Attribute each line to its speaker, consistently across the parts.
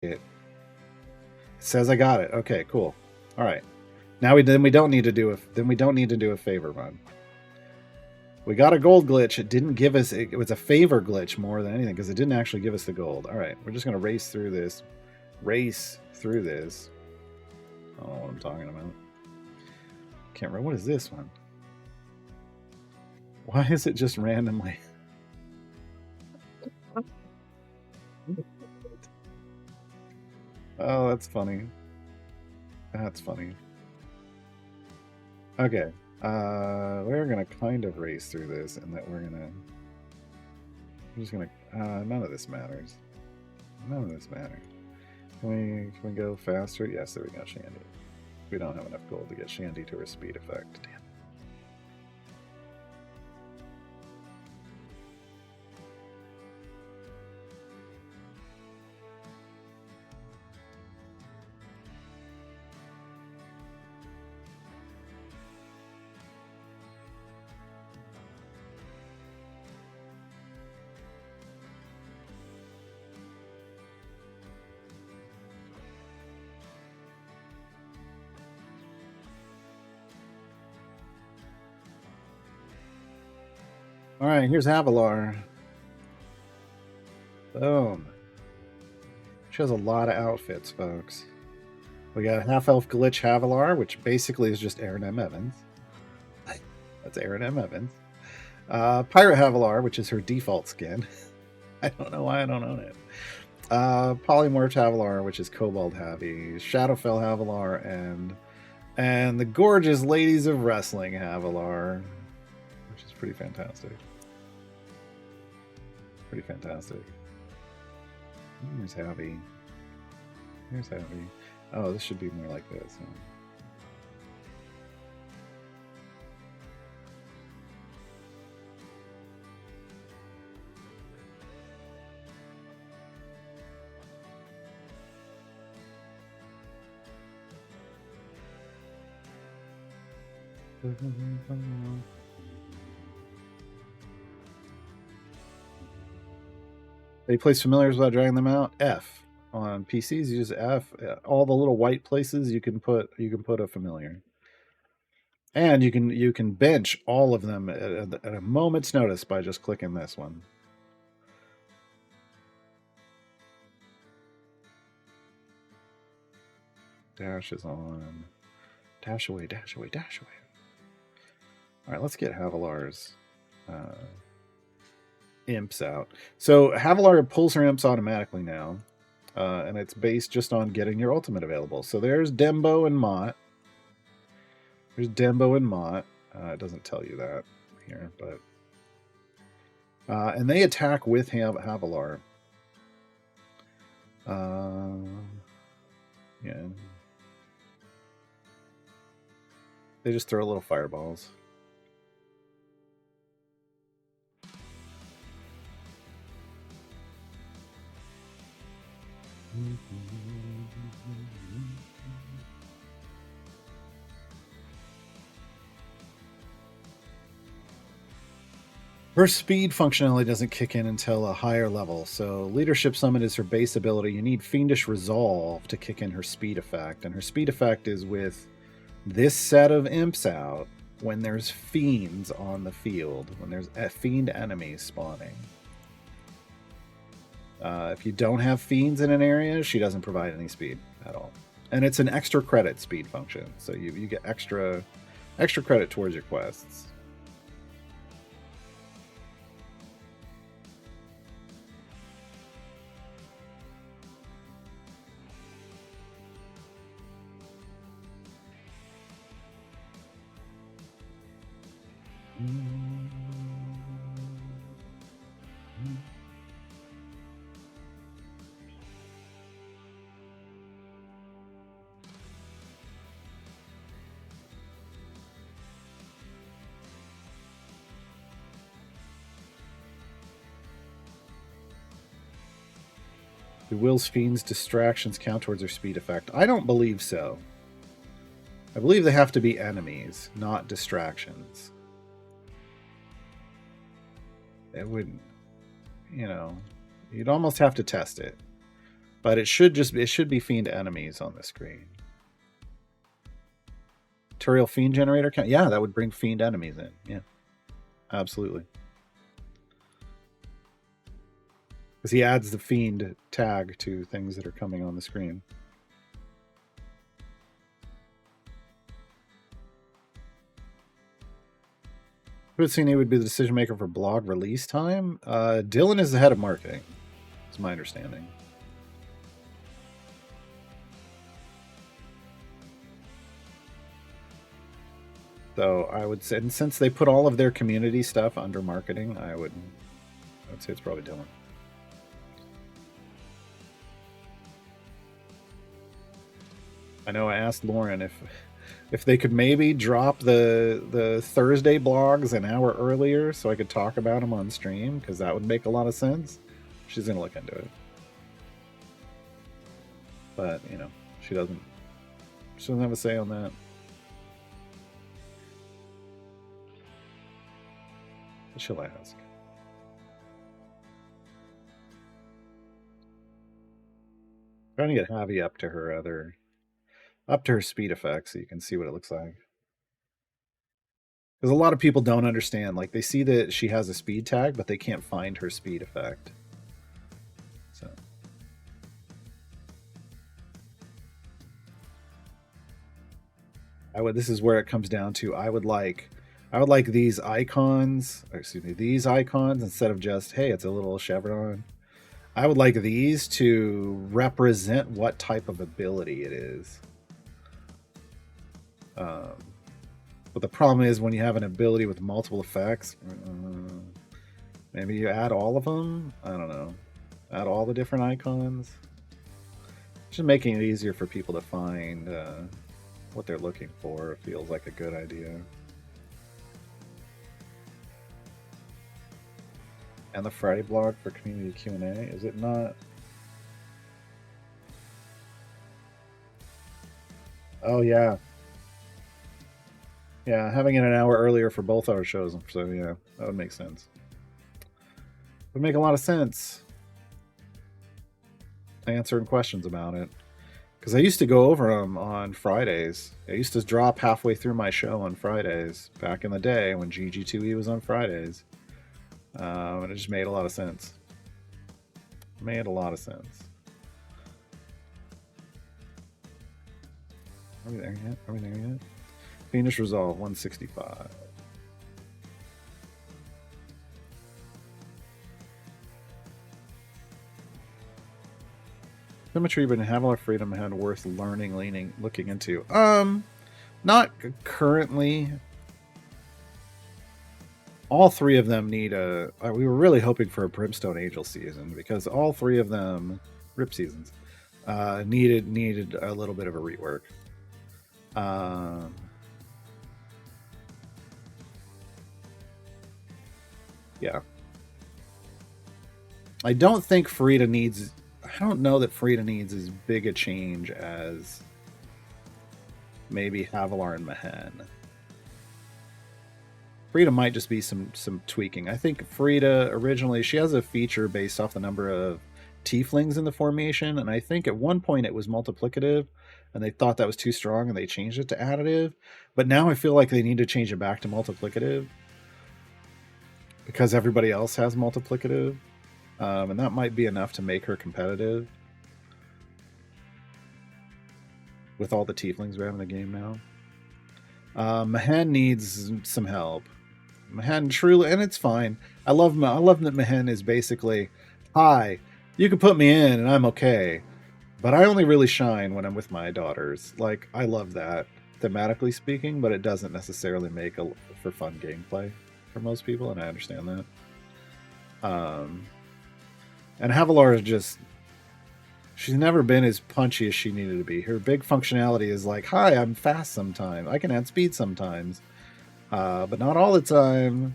Speaker 1: It says I got it. Okay, cool. All right. Now we don't need to do a favor run. We got a gold glitch. It didn't give us. It was a favor glitch more than anything because it didn't actually give us the gold. All right, we're just gonna race through this. Race through this. I don't know what I'm talking about. Can't remember. What is this one? Why is it just randomly? Oh, that's funny. That's funny. Okay. We're gonna kind of race through this, and that I'm just gonna. None of this matters. None of this matters. Can we go faster? Yes, there we go. Shandy. We don't have enough gold to get Shandy to her speed effect. Damn. All right, here's Havilar. Boom. She has a lot of outfits, folks. We got a half-elf glitch Havilar, which basically is just Aaron M. Evans. That's Aaron M. Evans. Pirate Havilar, which is her default skin. I don't know why I don't own it. Polymorph Havilar, which is Cobalt Havi. Shadowfell Havilar, and the gorgeous Ladies of Wrestling Havilar, which is pretty fantastic. Pretty fantastic. Here's Havi. Here's Havi. Oh, this should be more like this. Huh? They place familiars without dragging them out. F on PCs. Use F. All the little white places you can put a familiar, and you can bench all of them at a moment's notice by just clicking this one. Dash is on. Dash away, dash away, dash away. All right, let's get Havilar's imps out. So Havilar pulls her imps automatically now, and it's based just on getting your ultimate available. So there's Dembo and Mott. There's Dembo and Mott. It doesn't tell you that here, but and they attack with Havilar. Yeah. They just throw little fireballs. Her speed functionality doesn't kick in until a higher level. So Leadership Summit is her base ability. You need Fiendish Resolve to kick in her speed effect. And her speed effect is with this set of imps out when there's fiends on the field, when there's fiend enemies spawning. If you don't have fiends in an area, she doesn't provide any speed at all. And it's an extra credit speed function. So you get extra credit towards your quests. Do Will's Fiend's distractions count towards her speed effect? I don't believe so. I believe they have to be enemies, not distractions. It wouldn't, you'd almost have to test it. But it should be fiend enemies on the screen. Turiel fiend generator count? Yeah, that would bring fiend enemies in. Yeah, absolutely. Because he adds the fiend tag to things that are coming on the screen. Who would Cine would be the decision maker for blog release time? Dylan is the head of marketing. That's my understanding. So I would say, and since they put all of their community stuff under marketing, I would say it's probably Dylan. I know I asked Lauren if they could maybe drop the Thursday blogs an hour earlier so I could talk about them on stream, because that would make a lot of sense. She's gonna look into it, but you know, she doesn't have a say on that. She'll ask. Trying to get Javi up to her speed effect so you can see what it looks like. Because a lot of people don't understand. Like, they see that she has a speed tag, but they can't find her speed effect. So this is where it comes down to I would like these icons, these icons, instead of just, hey, it's a little chevron. I would like these to represent what type of ability it is. But the problem is when you have an ability with multiple effects, maybe you add all of them. I don't know. Add all the different icons. Just making it easier for people to find what they're looking for feels like a good idea. And the Friday blog for community Q&A, is it not? Oh yeah. Yeah, having it an hour earlier for both our shows, so yeah, that would make sense. Would make a lot of sense. Answering questions about it. Because I used to go over them on Fridays. I used to drop halfway through my show on Fridays back in the day when GG2E was on Fridays. And it just made a lot of sense. Made a lot of sense. Are we there yet? Are we there yet? Fiendish Resolve 165. Symmetry, but in Havilar Freedom had worth looking into. Not currently. All three of them need a. We were really hoping for a Brimstone Angel season because all three of them, Rip seasons, needed a little bit of a rework. Yeah. I don't think Frida needs. I don't know that Frida needs as big a change as maybe Havilar and Mehen. Frida might just be some tweaking. I think Frida originally, she has a feature based off the number of tieflings in the formation, and I think at one point it was multiplicative, and they thought that was too strong and they changed it to additive. But now I feel like they need to change it back to multiplicative because everybody else has multiplicative. And that might be enough to make her competitive with all the tieflings we have in the game now. Mehen needs some help. Mehen truly, and it's fine. I love that Mehen is basically, hi, you can put me in and I'm okay, but I only really shine when I'm with my daughters. Like, I love that, thematically speaking, but it doesn't necessarily make for fun gameplay for most people, and I understand that. And Havilar is just, she's never been as punchy as she needed to be. Her big functionality is like, hi, I'm fast sometimes. I can add speed sometimes, but not all the time.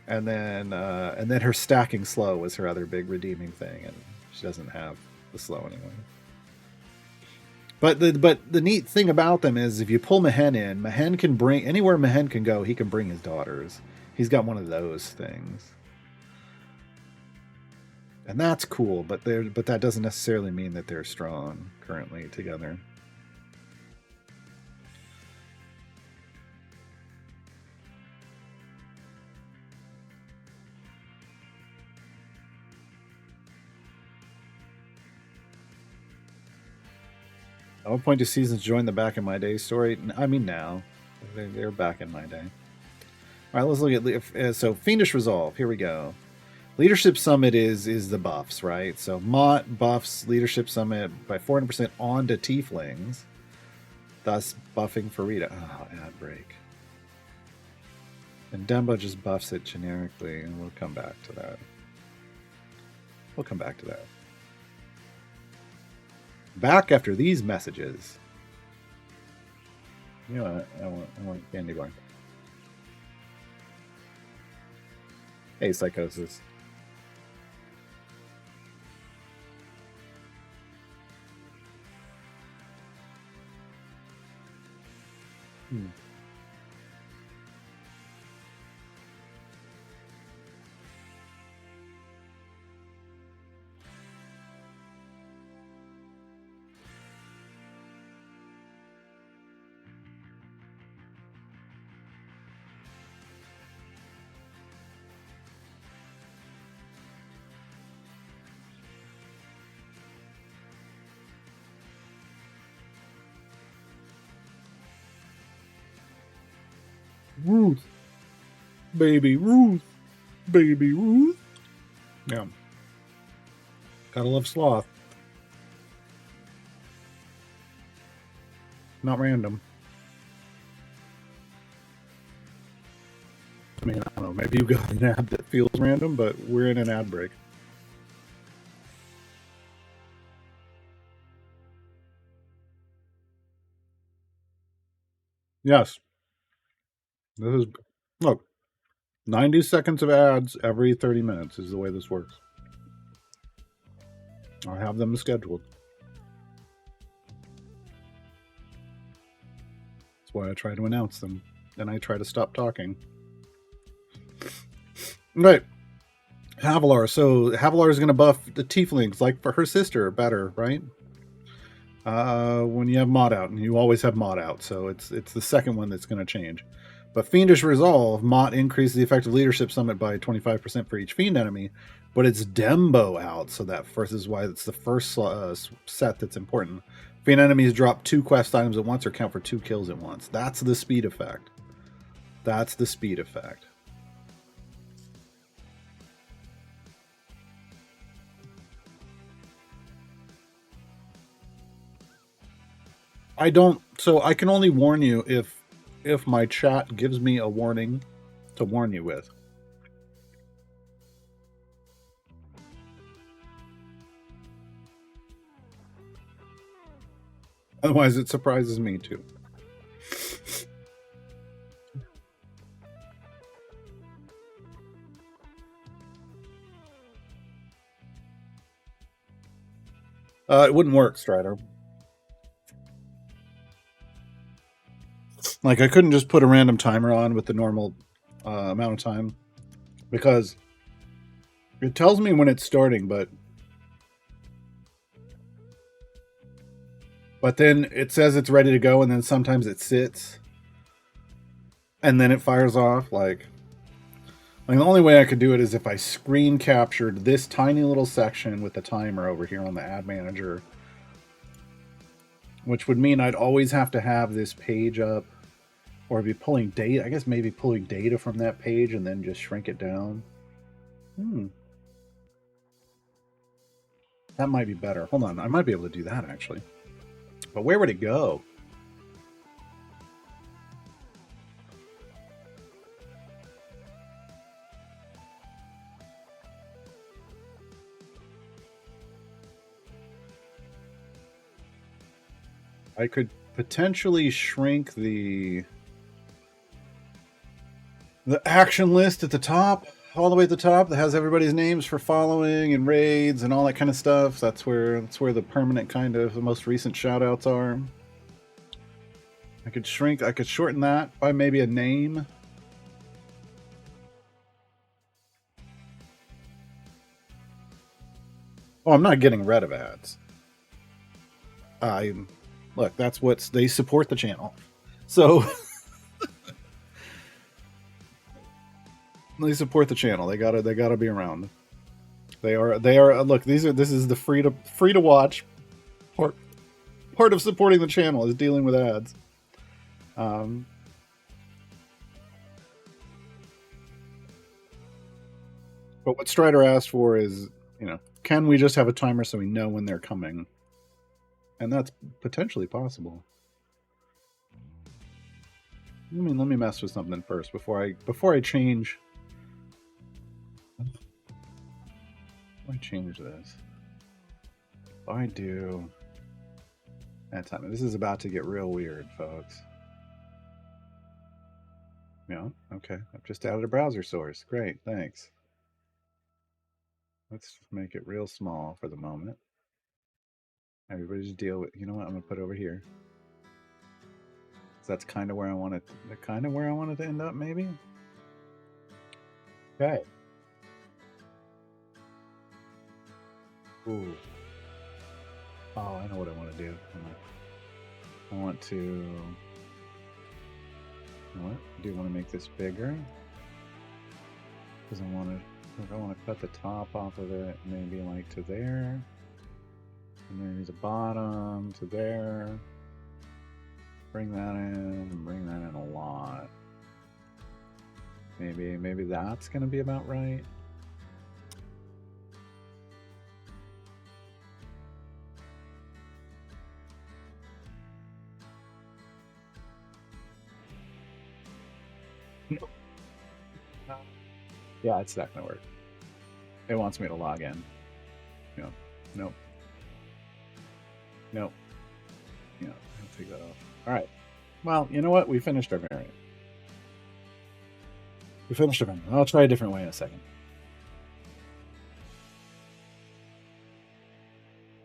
Speaker 1: And then her stacking slow was her other big redeeming thing, and she doesn't have the slow anyway. But the neat thing about them is if you pull Mehen in, Mehen can bring, anywhere Mehen can go, he can bring his daughters. He's got one of those things. And that's cool, but that doesn't necessarily mean that they're strong currently together. At what point do seasons join the Back in My Day story? I mean, now. They're back in my day. All right, let's look at so Fiendish Resolve. Here we go. Leadership Summit is the buffs, right? So Mott buffs Leadership Summit by 400% onto Tieflings, thus buffing Farida. Oh, ad break. And Demba just buffs it generically, and we'll come back to that. Back after these messages. You know what? I want candy bar. Hey, Psychosis. Ruth. Baby Ruth. Baby Ruth. Yeah. Gotta love sloth. Not random. I mean, I don't know. Maybe you got an ad that feels random, but we're in an ad break. Yes. This is look. 90 seconds of ads every 30 minutes is the way this works. I have them scheduled. That's why I try to announce them. And I try to stop talking. Right. Havilar. So Havilar is going to buff the Tieflings, like for her sister, better, right? When you have Mod out, and you always have Mod out, so it's the second one that's going to change. But Fiendish Resolve, Mott increases the effective leadership summit by 25% for each Fiend enemy, but it's Dembo out, so that first is why it's the first set that's important. Fiend enemies drop 2 quest items at once or count for 2 kills at once. That's the speed effect. I don't. So I can only warn you if my chat gives me a warning to warn you with. Otherwise, it surprises me too. It wouldn't work, Strider. Like, I couldn't just put a random timer on with the normal amount of time, because it tells me when it's starting, but then it says it's ready to go, and then sometimes it sits, and then it fires off. Like the only way I could do it is if I screen captured this tiny little section with the timer over here on the ad manager, which would mean I'd always have to have this page up, or be pulling data. I guess maybe pulling data from that page and then just shrink it down. That might be better. Hold on, I might be able to do that actually. But where would it go? I could potentially shrink the action list at the top, all the way at the top, that has everybody's names for following and raids and all that kind of stuff. That's where the permanent kind of the most recent shout outs are. I could shorten that by maybe a name. Oh, I'm not getting rid of ads. Look, that's what they support the channel. So they support the channel. They gotta be around. They are look, this is the free to watch part of supporting the channel is dealing with ads. But what Strider asked for is, can we just have a timer so we know when they're coming? And that's potentially possible. Let me mess with something first before I change. I change this. If I do that time, this is about to get real weird, folks. Yeah, okay. I've just added a browser source. Great, thanks. Let's make it real small for the moment. Everybody just deal with. You know what? I'm gonna put it over here. So that's kind of where I want it. Kind of where I want it to end up, maybe. Okay. Ooh. Oh, I know what I want to do. I want to. You know what? I do want to make this bigger because I want to cut the top off of it, maybe like to there, and maybe the bottom to there. Bring that in, and bring that in a lot. Maybe that's gonna be about right. Yeah, it's not gonna work. It wants me to log in. Nope. Nope. Nope. Yeah, I'll take that off. All right. Well, you know what? We finished our variant. I'll try a different way in a second.